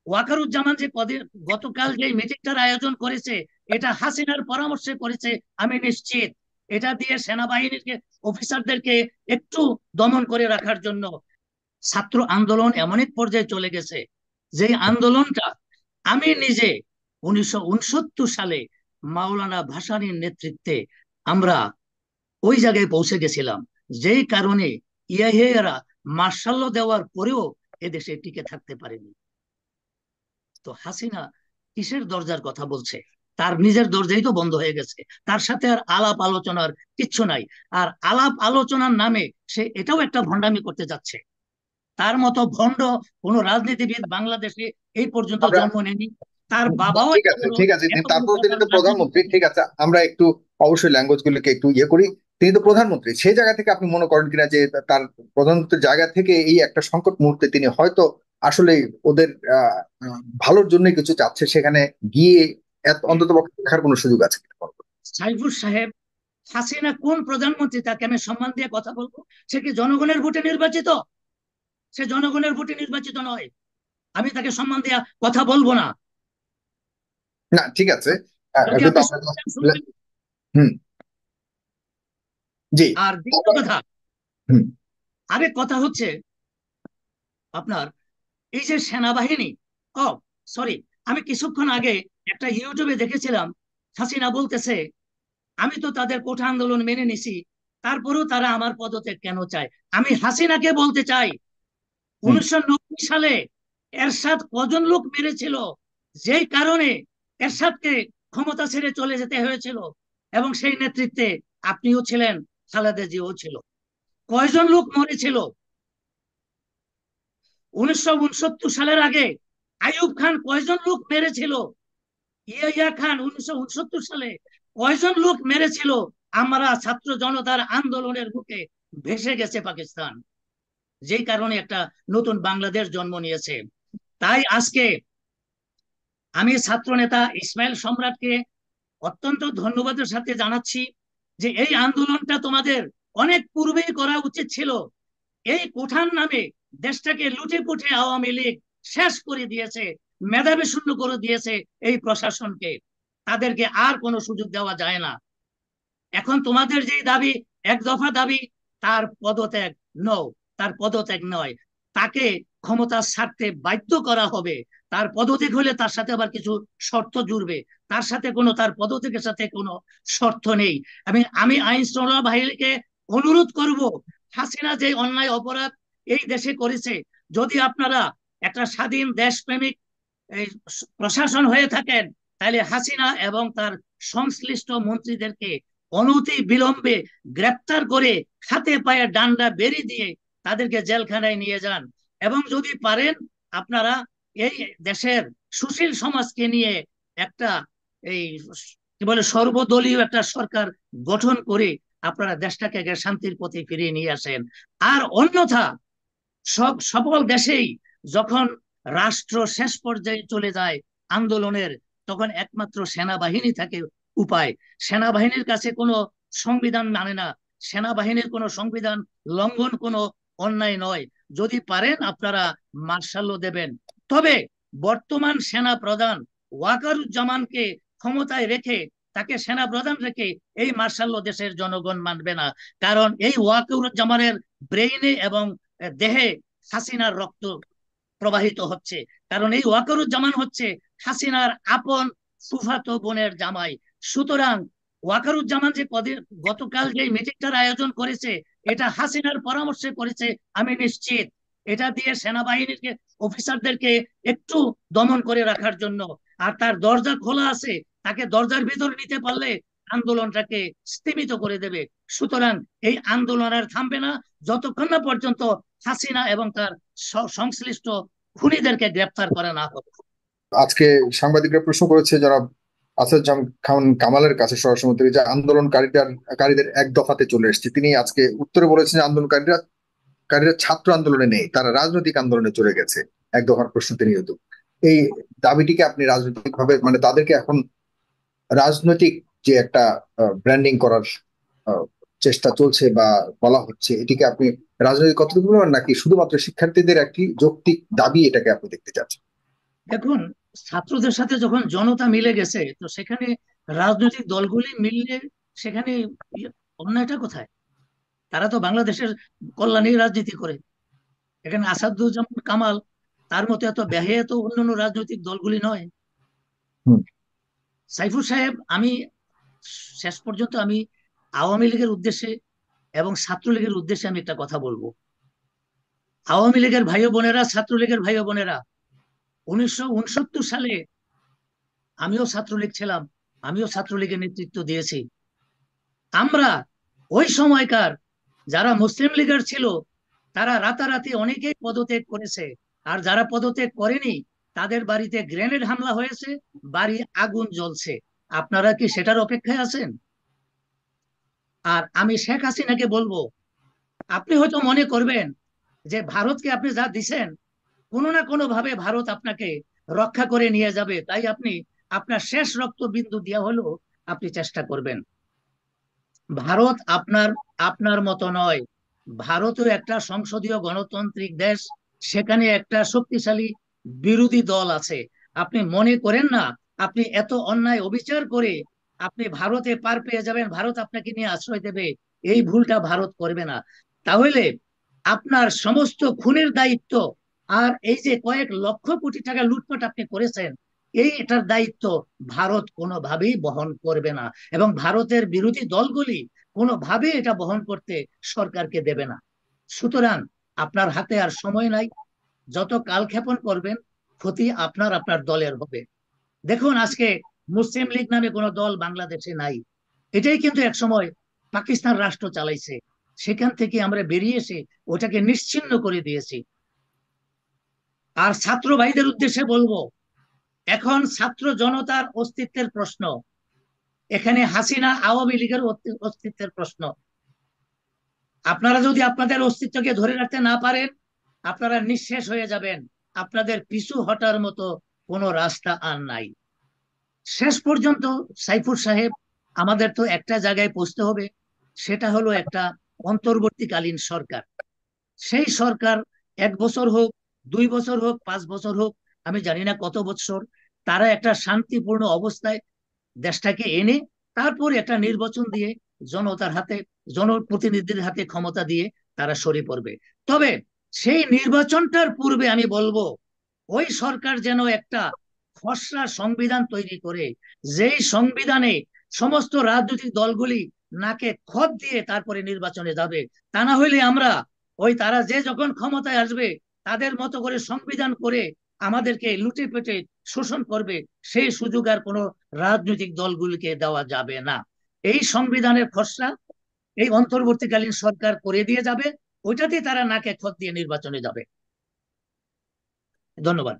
ওয়াকারুজ্জামান যে গতকাল যে মিটিংটার আয়োজন করেছে এটা হাসিনার পরামর্শে করেছে আমি নিশ্চিত। এটা দিয়ে সেনাবাহিনীর অফিসারদেরকে একটু দমন করে রাখার জন্য। ছাত্র আন্দোলন এমন এক পর্যায়ে চলে গেছে যে আন্দোলনটা আমি নিজে 1969 সালে মাওলানা ভাসানীর নেতৃত্বে আমরা ওই জায়গায় পৌঁছে গেছিলাম, যেই কারণে ইয়াহিয়ারা মার্শাল দেওয়ার পরেও এদেশে টিকে থাকতে পারেনি। তো হাসিনা কিসের দরজার কথা বলছে? তার নিজের দরজাই তো বন্ধ হয়ে গেছে। তার সাথে আর আলাপ আলোচনার কিচ্ছু নাই। আর আলাপ আলোচনার নামে সে এটাও একটা ভণ্ডামি করতে যাচ্ছে। তার মতো ভণ্ড কোন রাজনীতিবিদ বাংলাদেশে এই পর্যন্ত আমরা জন্ম নেয়নি। তার বাবাও ঠিক এত আছে, বড় ঠিক আছে, এত বড় তারপর তিনি প্রধান তো প্রধানমন্ত্রী, রাজনীতিবিদ। ঠিক আছে, আমরা একটু অবশ্যই ল্যাঙ্গুয়েজ গুলোকে একটু ইয়ে করি। তিনি তো প্রধানমন্ত্রী, সেই জায়গা থেকে আপনি মনে করেন কিনা যে তার প্রধানমন্ত্রীর জায়গা থেকে এই একটা সংকট মুহূর্তে তিনি হয়তো আসলে ওদের ভালোর জন্য কিছু চাচ্ছে, সেখানে গিয়ে অন্তত পক্ষে দেখার কোনো সুযোগ আছে কিনা? সাইফুর সাহেব, হাসিনা কোন প্রধানমন্ত্রী তাকে আমি সম্মান দিয়ে কথা বলবো? সে কি জনগণের ভোটে নির্বাচিত? সে জনগণের ভোটে নির্বাচিত নয়। আমি তাকে সম্মান দিয়ে কথা বলবো না। না, ঠিক আছে। যদি কিন্তু আপনি আমরা শুনতে চান শুনবেন। হুম, জি, আর দ্বিতীয় কথা, হুম, আরেক কথা হচ্ছে আপনার এই যে সেনাবাহিনী, ও সরি, আমি কিছুক্ষণ আগে একটা ইউটিউবে দেখেছিলাম হাসিনা বলতেছে আমি তো তাদের কোঠা আন্দোলন মেনে নিছি, তারপরেও তারা আমার পদত্যাগ কেন চায়? আমি হাসিনাকে বলতে চাই হুম, 1990 সালে এরশাদ কজন লোক মেরেছিল, যেই কারণে এরশাদকে ক্ষমতা ছেড়ে চলে যেতে হয়েছিল। এবং সেই নেতৃত্বে আপনিও ছিলেন, খালেদা জিও ছিল। কয়জন লোক মরেছিল? 1969 সালের আগে আইয়ুব খান কয়জন লোক মেরেছিল? ইয়াহিয়া খান 1969 সালে কয়জন লোক মেরেছিল? আমরা ছাত্র জনতার আন্দোলনের বুকে ভেসে গেছে পাকিস্তান, যেই কারণে একটা নতুন বাংলাদেশ জন্ম নিয়েছে। তাই আজকে আমি ছাত্র নেতা ইসমাইল সম্রাটকে অত্যন্ত ধন্যবাদের সাথে জানাচ্ছি যে এই আন্দোলনটা তোমাদের অনেক পূর্বেই করা উচিত ছিল। এই কোঠার নামে দেশটাকে লুটে পুটে আওয়ামী লীগ শেষ করে দিয়েছে, মেধাবী শূন্য করে দিয়েছে এই প্রশাসনকে। তাদেরকে আর কোনো সুযোগ দেওয়া যায় না। এখন তোমাদের যে দাবি, এক দফা দাবি, তার পদত্যাগ নও, তার পদত্যাগ নয়, তাকে ক্ষমতা ছাড়তে বাধ্য করা হবে। তার পদত্যাগ হলে তার সাথে আবার কিছু শর্ত জুড়বে। তার সাথে কোনো, তার পদত্যাগের সাথে কোনো শর্ত নেই। আমি আমি আইন শৃঙ্খলা বাহিনীকে অনুরোধ করব, হাসিনা যে অন্যায় অপরাধ এই দেশে করেছে, যদি আপনারা একটা স্বাধীন দেশপ্রেমিক এই প্রশাসন হয়ে থাকেন, তাহলে হাসিনা এবং তার সংশ্লিষ্ট মন্ত্রীদেরকে অনতি বিলম্বে গ্রেপ্তার করে হাতে পায়ে ডান্ডা বেরি দিয়ে তাদেরকে জেলখানায় নিয়ে যান। এবং যদি পারেন আপনারা এই দেশের সুশীল সমাজকে নিয়ে একটা এই কি বলে সর্বদলীয় একটা সরকার গঠন করে আপনারা দেশটাকে শান্তির পথে ফিরিয়ে নিয়ে আসেন। আর অন্যথা সকল দেশেই যখন রাষ্ট্র শেষ পর্যায়ে চলে যায় আন্দোলনের, তখন একমাত্র সেনাবাহিনী থাকে উপায়। সেনাবাহিনীর কাছে কোনো সংবিধান মানে না। সেনাবাহিনীর কোনো সংবিধান লঙ্ঘন কোনো অন্যায় নয়। যদি পারেন আপনারা মার্শাল দেবেন। তবে বর্তমান সেনা প্রধান ওয়াকারুজ্জামানকে ক্ষমতায় রেখে, তাকে সেনা প্রধান রেখে এই মার্শাল দেশের জনগণ মানবে না। কারণ এই ওয়াকারুজ্জামানের ব্রেইনে এবং দেহে হাসিনার রক্ত প্রবাহিত হচ্ছে। কারণ এই ওয়াকারুজ্জামান হচ্ছে হাসিনার আপন ফুফাতো বোনের জামাই। সুতরাং ওয়াকারুজ্জামান যে গতকাল যে মিটিংটার আয়োজন করেছে এটা হাসিনার পরামর্শে করেছে আমি নিশ্চিত। এটা দিয়ে সেনাবাহিনীর অফিসারদেরকে একটু দমন করে রাখার জন্য। আর তার দরজা খোলা আছে, তাকে দরজার ভিতর নিতে পারলে আন্দোলনটাকে স্তীমিত করে দেবে। সুতরাং এই আন্দোলন আর থামবে না যতক্ষণ না পর্যন্ত হাসিনা এবং তার সংশ্লিষ্ট খুনিদেরকে গ্রেপ্তার করা না হবে। আজকে সাংবাদিকরা প্রশ্ন করেছে যারা আসাদুজ্জামান খান কামালের কাছে সরাসরি যে কারীদের এক দফাতে চলে এসেছে, তিনি আজকে উত্তরে বলেছেন যে কারীরা ছাত্র আন্দোলনে নেই, তারা রাজনৈতিক আন্দোলনে চলে গেছে। এক দফার প্রশ্ন তিনি এই দাবিটিকে আপনি রাজনৈতিক ভাবে, মানে তাদেরকে এখন রাজনৈতিক যে একটা ব্র্যান্ডিং করার আহ, চেষ্টা চলছে বা বলা হচ্ছে, এটিকে আপনি রাজনৈতিক কতটুকু বলবেন, নাকি শুধুমাত্র শিক্ষার্থীদের একটি যৌক্তিক দাবি এটাকে আপনি দেখতে চাচ্ছেন? দেখুন, ছাত্রদের সাথে যখন জনতা মিলে গেছে, তো সেখানে রাজনৈতিক দলগুলি মিললে সেখানে অন্যায়টা কোথায়? তারা তো বাংলাদেশের কল্যাণে রাজনীতি করে। এখানে আসাদুজ্জামান কামাল তার মতো এত বেহেয়া তো অন্যান্য রাজনৈতিক দলগুলি নয়। হুম। সাইফুল সাহেব, আমি শেষ পর্যন্ত আমি আওয়ামী লীগের উদ্দেশ্যে এবং ছাত্রলীগের উদ্দেশ্যে আমি একটা কথা বলবো। আওয়ামী লীগের ভাই বোনেরা, ছাত্রলীগের ভাই বোনেরা, 1969 সালে আমিও ছাত্রলীগ ছিলাম, আমিও ছাত্রলীগের নেতৃত্ব দিয়েছি। আমরা ওই সময়কার যারা মুসলিম লীগের ছিল, তারা রাতারাতি অনেকেই পদত্যাগ করেছে। আর যারা পদত্যাগ করেনি, তাদের বাড়িতে গ্রেনেড হামলা হয়েছে, বাড়ি আগুন জ্বলছে। আপনারা কি সেটার অপেক্ষায় আছেন? আর আমি শেখ হাসিনাকে বলবো, আপনি হয়তো মনে করবেন যে ভারতকে আপনি যা দিছেন, কোনো না কোনো ভাবে ভারত আপনাকে রক্ষা করে নিয়ে যাবে, তাই আপনি আপনার শেষ রক্তবিন্দু দিয়া হলেও আপনি চেষ্টা করবেন। ভারত আপনার আপনার মতো নয়। ভারতও একটা সংসদীয় গণতান্ত্রিক দেশ, সেখানে একটা শক্তিশালী বিরোধী দল আছে। আপনি মনে করেন না আপনি এত অন্যায় অবিচার করে আপনি ভারতে পার পেয়ে যাবেন, ভারত আপনাকে নিয়ে আশ্রয় দেবে? এই ভুলটা ভারত করবে না। তাহলে আপনার সমস্ত খুনের দায়িত্ব আর এই যে কয়েক লক্ষ কোটি টাকা লুটপাট আপনি করেছেন, এটার দায়িত্ব ভারত কোনোভাবেই বহন করবে না, এবং ভারতের বিরোধী দলগুলি কোনোভাবে এটা বহন করতে সরকারকে দেবে না। সুতরাং আপনার হাতে আর সময় নাই। যত কালক্ষেপণ করবেন, ক্ষতি আপনার আপনার দলের হবে। দেখুন, আজকে মুসলিম লীগ নামে কোনো দল বাংলাদেশে নাই। এটাই কিন্তু একসময় পাকিস্তান রাষ্ট্র চালাইছে। সেখান থেকে আমরা বেরিয়ে এসে ওটাকে নিশ্চিহ্ন করে দিয়েছি। আর ছাত্র ভাইদের উদ্দেশ্যে বলবো, এখন ছাত্র জনতার অস্তিত্বের প্রশ্ন, এখানে হাসিনা আওয়ামী লীগের অস্তিত্বের প্রশ্ন। আপনারা যদি আপনাদের অস্তিত্বকে ধরে রাখতে না পারেন, আপনারা নিঃশেষ হয়ে যাবেন। আপনাদের পিছু হটার মতো কোনো রাস্তা আর নাই। শেষ পর্যন্ত সাইফুর সাহেব, আমাদের তো একটা জায়গায় পৌঁছতে হবে, সেটা হলো একটা অন্তর্বর্তীকালীন সরকার। সেই সরকার 1 বছর হোক, 2 বছর হোক, 5 বছর হোক, আমি জানি না কত বছর, তারা একটা শান্তিপূর্ণ অবস্থায় দেশটাকে এনে তারপর একটা নির্বাচন দিয়ে জনতার হাতে, জনপ্রতিনিধিদের হাতে ক্ষমতা দিয়ে তারা সরে পড়বে। তবে সেই নির্বাচনটার পূর্বে আমি বলবো, ওই সরকার যেন একটা খসড়া সংবিধান তৈরি করে, যেই সংবিধানে সমস্ত রাজনৈতিক দলগুলি নাকে খত দিয়ে তারপরে নির্বাচনে যাবে। তা না হইলে আমরা ওই তারা যে যখন ক্ষমতায় আসবে, তাদের মতো করে সংবিধান করে আমাদেরকে লুটে পেটে শোষণ করবে, সেই সুযোগ আর কোনো রাজনৈতিক দলগুলিকে দেওয়া যাবে না। এই সংবিধানের খসড়া এই অন্তর্বর্তীকালীন সরকার করে দিয়ে যাবে, ওইটাতে তারা নাকে খত দিয়ে নির্বাচনে যাবে। ধন্যবাদ।